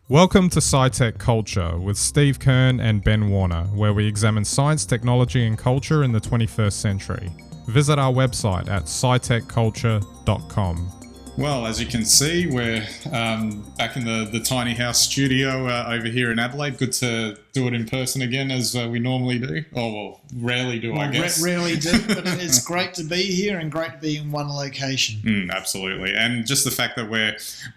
Welcome to SciTech Culture with Steve Kern and Ben Warner, where we examine science, technology and culture in the 21st century. Visit our website at scitechculture.com. Well, as you can see, we're back in the tiny house studio over here in Adelaide. Good to do it in person again, as we normally do. Oh, well, rarely do, I guess. Rarely do, but it's great to be here and great to be in one location. Absolutely. And just the fact that we're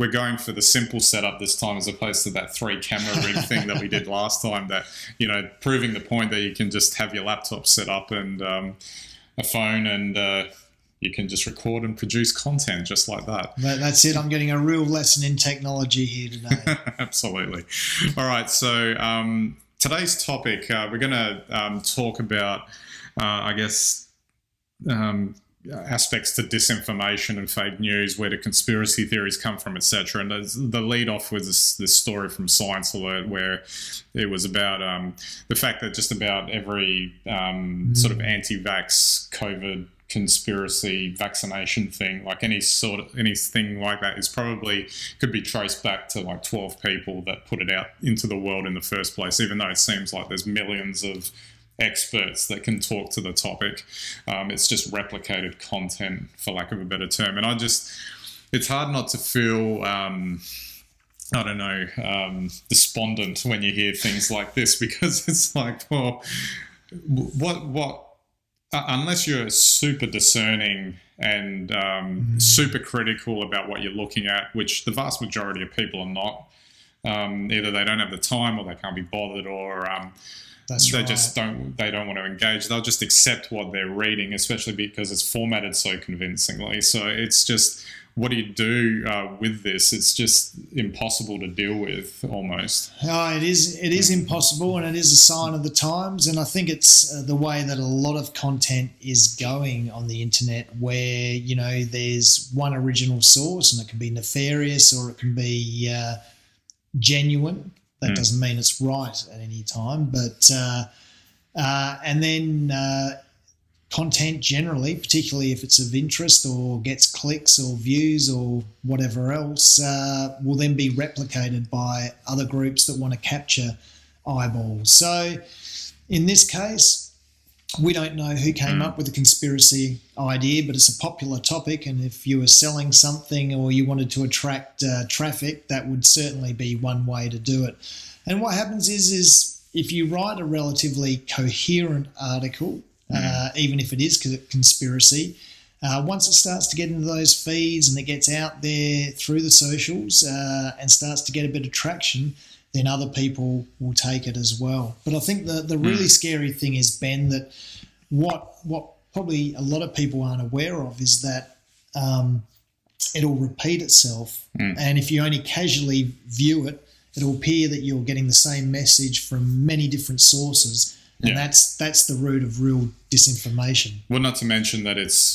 going for the simple setup this time as opposed to that 3-camera rig thing that we did last time, that, you know, proving the point that you can just have your laptop set up and a phone and... you can just record and produce content just like that. That's it. I'm getting a real lesson in technology here today. Absolutely. All right. So today's topic, we're going to talk about, aspects to disinformation and fake news, where do conspiracy theories come from, etc. And the lead off was this story from Science Alert, where it was about the fact that just about every sort of anti-vax COVID conspiracy vaccination thing, like anything like that, is probably could be traced back to like 12 people that put it out into the world in the first place, even though it seems like there's millions of experts that can talk to the topic. It's just replicated content, for lack of a better term. And it's hard not to feel despondent when you hear things like this, because it's like, well, what unless you're super discerning and super critical about what you're looking at, which the vast majority of people are not, either they don't have the time or they can't be bothered, or they don't want to engage. They'll just accept what they're reading, especially because it's formatted so convincingly. So it's just, what do you do with this? It's just impossible to deal with, almost. It is impossible, and it is a sign of the times. And I think it's the way that a lot of content is going on the internet, where, you know, there's one original source, and it can be nefarious or it can be genuine. That doesn't mean it's right at any time, but and then content generally, particularly if it's of interest or gets clicks or views or whatever else, will then be replicated by other groups that want to capture eyeballs. So in this case, we don't know who came up with the conspiracy idea, but it's a popular topic, and if you were selling something or you wanted to attract traffic, that would certainly be one way to do it. And what happens is if you write a relatively coherent article, even if it is conspiracy, once it starts to get into those feeds and it gets out there through the socials and starts to get a bit of traction, then other people will take it as well. But I think the really scary thing is, Ben, that what probably a lot of people aren't aware of is that it'll repeat itself. And if you only casually view it, it'll appear that you're getting the same message from many different sources. And that's the root of real disinformation. Well, not to mention that it's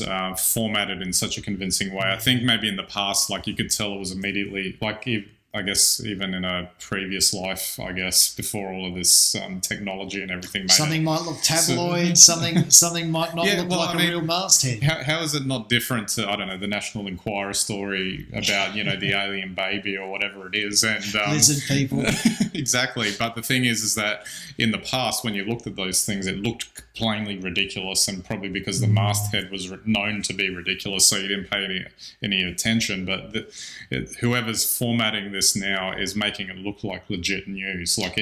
formatted in such a convincing way. I think maybe in the past, like, you could tell it was immediately, like, I guess even in a previous life, I guess, before all of this technology and everything. Something might look tabloid, something might not look like a real masthead. How is it not different to, I don't know, the National Enquirer story about, you know, the alien baby or whatever it is? And lizard people. Exactly. But the thing is that in the past, when you looked at those things, it looked plainly ridiculous, and probably because the masthead was known to be ridiculous, so you didn't pay any attention. But whoever's formatting this now is making it look like legit news. Like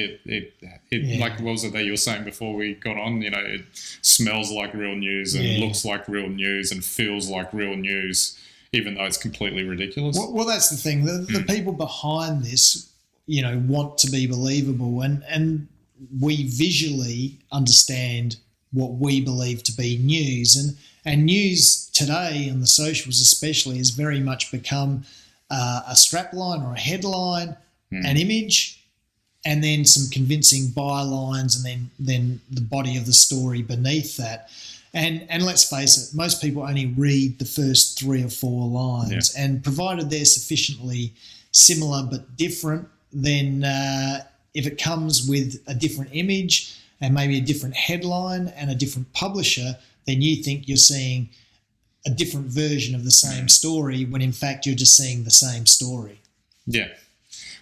like, what was it that you were saying before we got on? You know, it smells like real news and looks like real news and feels like real news, even though it's completely ridiculous. Well, that's the thing. The people behind this, you know, want to be believable, and we visually understand what we believe to be news, and news today on the socials especially has very much become a strapline or a headline, an image, and then some convincing bylines, and then the body of the story beneath that. And let's face it, most people only read the first 3 or 4 lines, and provided they're sufficiently similar but different, then if it comes with a different image and maybe a different headline and a different publisher, then you think you're seeing a different version of the same story, when in fact you're just seeing the same story. Yeah.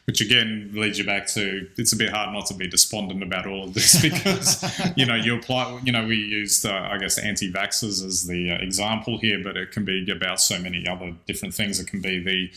which again leads you back to, it's a bit hard not to be despondent about all of this because, you apply, we used, I guess, anti-vaxxers as the example here, but it can be about so many other different things. It can be the,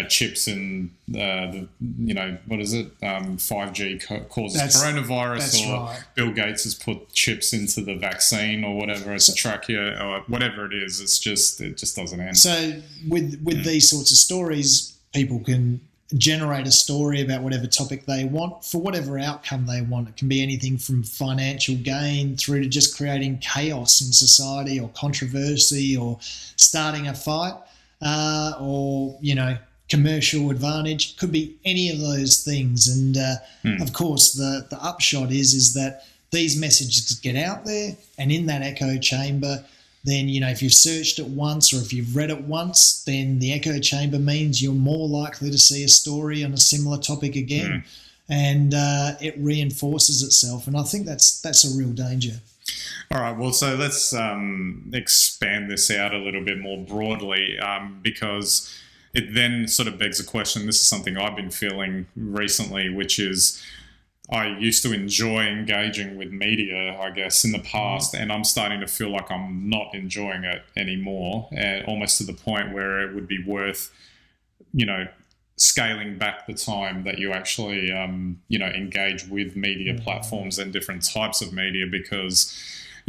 chips in what is it? 5G causes coronavirus, or right. Bill Gates has put chips into the vaccine or whatever, it's a trachea or whatever it is. It just doesn't end. So with these sorts of stories, people can generate a story about whatever topic they want for whatever outcome they want. It can be anything from financial gain through to just creating chaos in society or controversy or starting a fight or, commercial advantage. Could be any of those things. And, of course, the upshot is that these messages get out there, and in that echo chamber, then, if you've searched it once or if you've read it once, then the echo chamber means you're more likely to see a story on a similar topic again. And it reinforces itself. And I think that's a real danger. All right, well, so let's expand this out a little bit more broadly because it then sort of begs a question. This is something I've been feeling recently, which is I used to enjoy engaging with media, I guess, in the past, and I'm starting to feel like I'm not enjoying it anymore, and almost to the point where it would be worth, scaling back the time that you actually, engage with media platforms and different types of media because,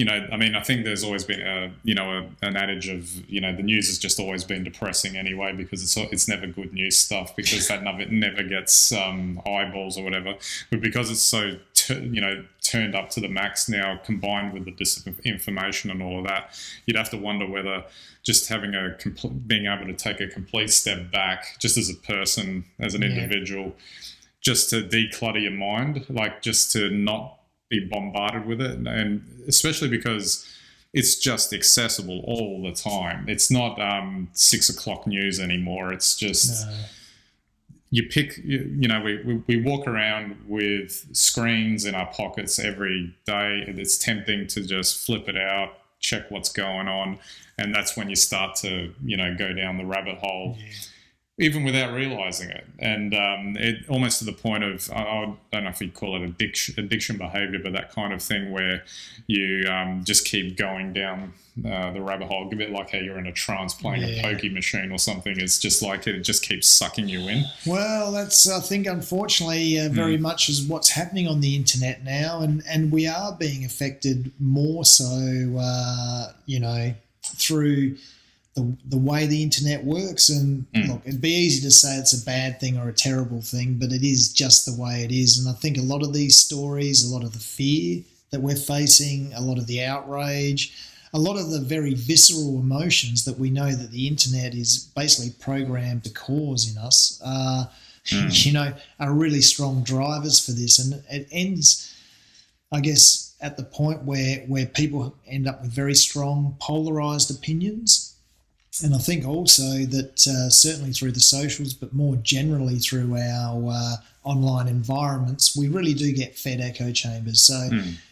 I think there's always been an adage of, the news has just always been depressing anyway because it's never good news stuff because that never gets eyeballs or whatever. But because it's so, turned up to the max now, combined with the disinformation and all of that, you'd have to wonder whether just being able to take a complete step back, just as a person, as an individual, just to declutter your mind, like just to not be bombarded with it, and especially because it's just accessible all the time. It's not 6 o'clock news anymore. It's just you pick. We walk around with screens in our pockets every day. It's tempting to just flip it out, check what's going on, and that's when you start to go down the rabbit hole. Even without realizing it. And it almost to the point of, I don't know if you'd call it addiction behavior, but that kind of thing where you just keep going down the rabbit hole, a bit like how you're in a trance playing a pokey machine or something. It's just like it just keeps sucking you in. Well, that's, I think, unfortunately, very much is what's happening on the internet now. And we are being affected more so, through the way the internet works. And look, it'd be easy to say it's a bad thing or a terrible thing, but it is just the way it is. And I think a lot of these stories, a lot of the fear that we're facing, a lot of the outrage, a lot of the very visceral emotions that we know that the internet is basically programmed to cause in us, are really strong drivers for this. And it ends, I guess, at the point where people end up with very strong polarized opinions. And I think also that certainly through the socials, but more generally through our online environments, we really do get fed echo chambers. So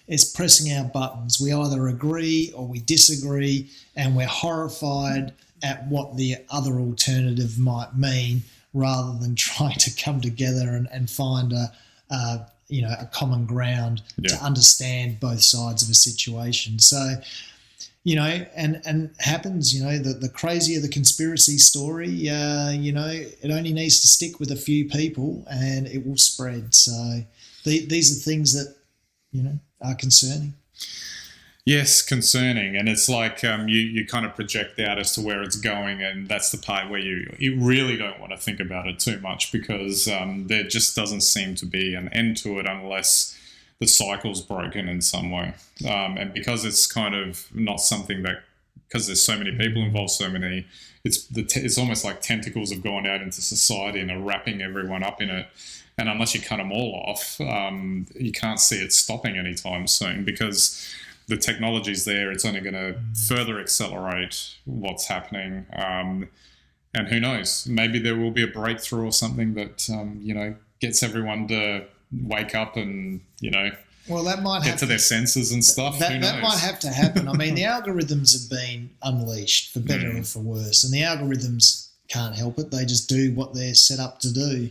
it's pressing our buttons. We either agree or we disagree, and we're horrified at what the other alternative might mean rather than trying to come together and find a common ground to understand both sides of a situation. So, and happens, the crazier the conspiracy story, it only needs to stick with a few people and it will spread. So these are things that, are concerning. Yes, concerning. And it's like you kind of project out as to where it's going, and that's the part where you really don't want to think about it too much because there just doesn't seem to be an end to it unless the cycle's broken in some way. And because it's kind of not something that, because there's so many people involved, it's almost like tentacles have gone out into society and are wrapping everyone up in it. And unless you cut them all off, you can't see it stopping anytime soon because the technology's there. It's only going to further accelerate what's happening. And who knows, maybe there will be a breakthrough or something that, gets everyone to wake up and, well, that might get to their senses and stuff. That might have to happen. I mean, the algorithms have been unleashed for better or for worse, and the algorithms can't help it. They just do what they're set up to do.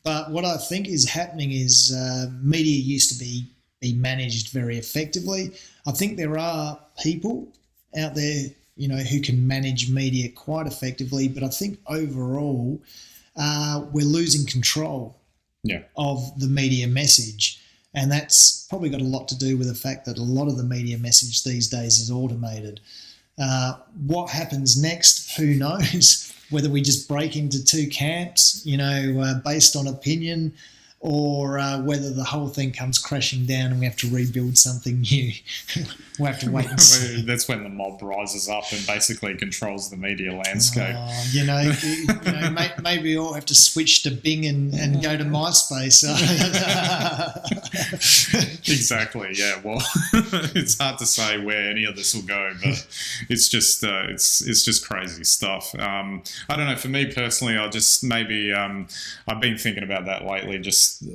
But what I think is happening is media used to be managed very effectively. I think there are people out there, who can manage media quite effectively, but I think overall we're losing control of the media message. And that's probably got a lot to do with the fact that a lot of the media message these days is automated. What happens next, who knows? Whether we just break into two camps, based on opinion, or whether the whole thing comes crashing down and we have to rebuild something new. We'll have to wait and see. That's when the mob rises up and basically controls the media landscape. Maybe we all have to switch to Bing and go to MySpace. Exactly. Yeah. Well, it's hard to say where any of this will go, but it's just it's just crazy stuff. I don't know. For me personally, I've been thinking about that lately.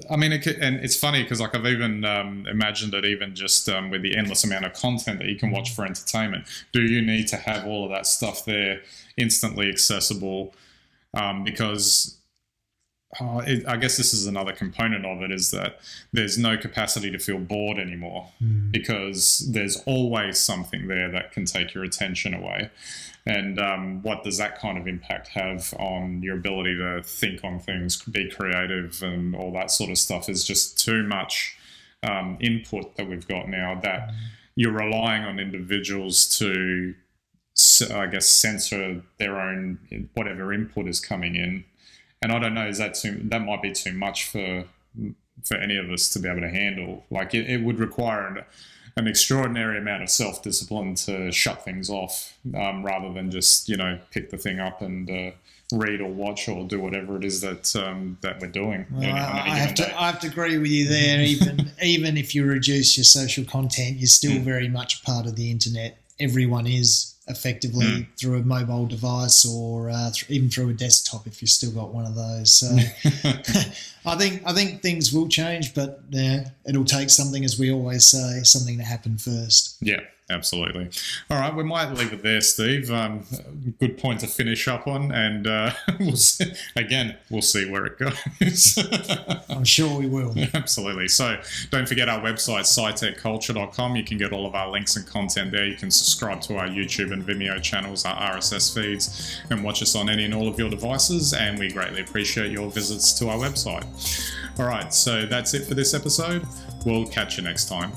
And it's funny because I've even imagined it even just with the endless amount of content that you can watch for entertainment. Do you need to have all of that stuff there instantly accessible? Because I guess this is another component of it, is that there's no capacity to feel bored anymore because there's always something there that can take your attention away. And what does that kind of impact have on your ability to think on things, be creative, and all that sort of stuff? Is just too much input that we've got now that you're relying on individuals to, I guess, censor their own whatever input is coming in. And I don't know, that might be too much for any of us to be able to handle. Like it would require an extraordinary amount of self-discipline to shut things off, rather than just, pick the thing up and read or watch or do whatever it is that we're doing. Well, I have to agree with you there. Even if you reduce your social content, you're still very much part of the internet. Everyone is effectively through a mobile device or even through a desktop if you've still got one of those. So I think things will change, but it'll take something, as we always say, something to happen first. Yeah, absolutely. All right, we might leave it there, Steve. Good point to finish up on, and we'll see where it goes. I'm sure we will. Absolutely. So don't forget our website, SciTechCulture.com. You can get all of our links and content there. You can subscribe to our YouTube and Vimeo channels, our RSS feeds, and watch us on any and all of your devices, and we greatly appreciate your visits to our website. All right, so that's it for this episode. We'll catch you next time.